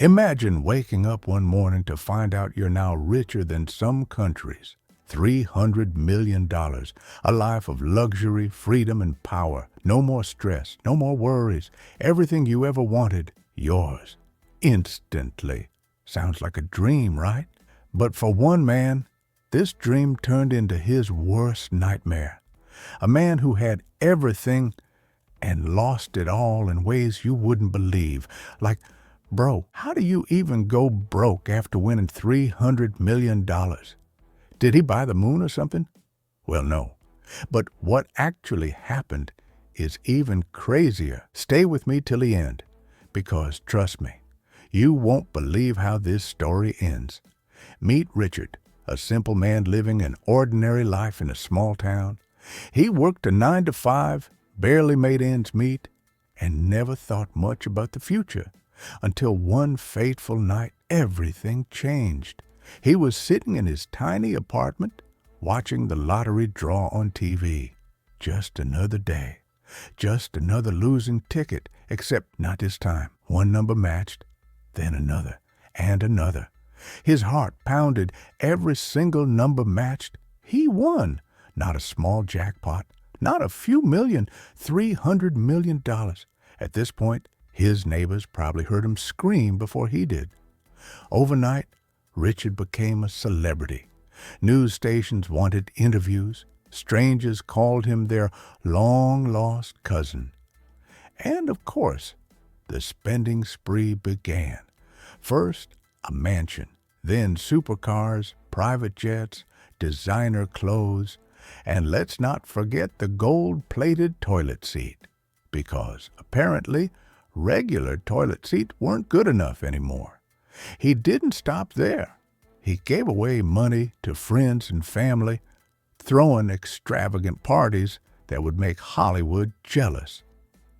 Imagine waking up one morning to find out you're now richer than some countries. $300 million, a life of luxury, freedom, and power. No more stress, no more worries. Everything you ever wanted, yours. Instantly. Sounds like a dream, right? But for one man, this dream turned into his worst nightmare. A man who had everything and lost it all in ways you wouldn't believe. Like, bro, how do you even go broke after winning $300 million? Did he buy the moon or something? Well, no. But what actually happened is even crazier. Stay with me till the end, because trust me, you won't believe how this story ends. Meet Richard, a simple man living an ordinary life in a small town. He worked a 9 to 5, barely made ends meet, and never thought much about the future. Until one fateful night, everything changed. He was sitting in his tiny apartment, watching the lottery draw on TV. Just another day. Just another losing ticket, except not this time. One number matched, then another, and another. His heart pounded. Every single number matched. He won. Not a small jackpot, not a few million, $300 million. At this point, his neighbors probably heard him scream before he did. Overnight, Richard became a celebrity. News stations wanted interviews. Strangers called him their long-lost cousin. And, of course, the spending spree began. First, a mansion, then supercars, private jets, designer clothes, and let's not forget the gold-plated toilet seat, because apparently regular toilet seats weren't good enough anymore. He didn't stop there. He gave away money to friends and family, throwing extravagant parties that would make Hollywood jealous.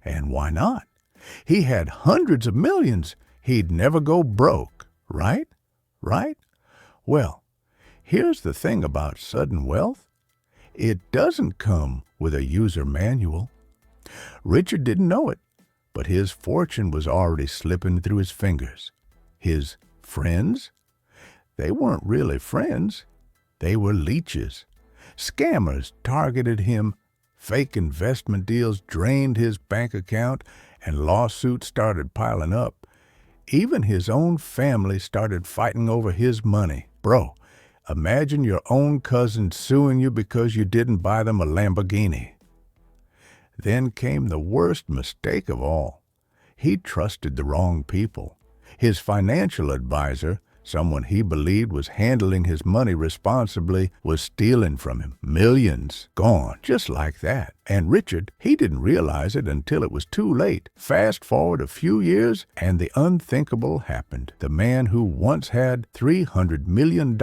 And why not? He had hundreds of millions. He'd never go broke, right? Right? Well, here's the thing about sudden wealth. It doesn't come with a user manual. Richard didn't know it, but his fortune was already slipping through his fingers. His friends? They weren't really friends. They were leeches. Scammers targeted him, fake investment deals drained his bank account, and lawsuits started piling up. Even his own family started fighting over his money. Bro, imagine your own cousin suing you because you didn't buy them a Lamborghini. Then came the worst mistake of all. He trusted the wrong people. His financial advisor, someone he believed was handling his money responsibly, was stealing from him. Millions gone, just like that. And Richard, he didn't realize it until it was too late. Fast forward a few years, and the unthinkable happened. The man who once had $300 million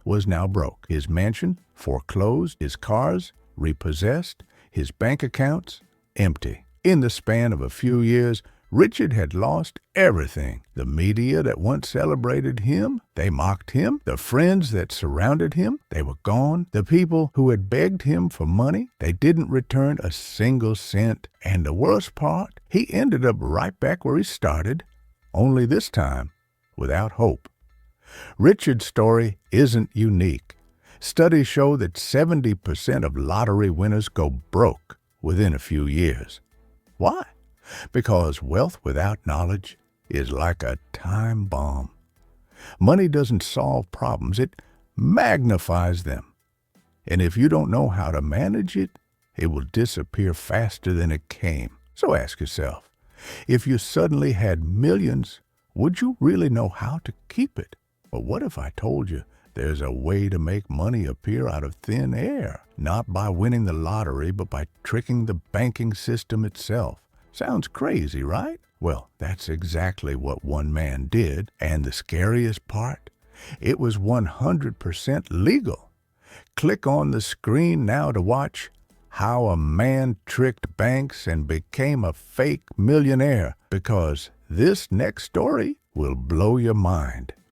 was now broke. His mansion foreclosed, his cars repossessed, his bank accounts empty. In the span of a few years, Richard had lost everything. The media that once celebrated him, they mocked him. The friends that surrounded him, they were gone. The people who had begged him for money, they didn't return a single cent. And the worst part, he ended up right back where he started, only this time without hope. Richard's story isn't unique. Studies show that 70% of lottery winners go broke within a few years. Why? Because wealth without knowledge is like a time bomb. Money doesn't solve problems, it magnifies them. And if you don't know how to manage it, it will disappear faster than it came. So ask yourself, if you suddenly had millions, would you really know how to keep it? Or what if I told you there's a way to make money appear out of thin air? Not by winning the lottery, but by tricking the banking system itself. Sounds crazy, right? Well, that's exactly what one man did. And the scariest part? It was 100% legal. Click on the screen now to watch how a man tricked banks and became a fake millionaire, because this next story will blow your mind.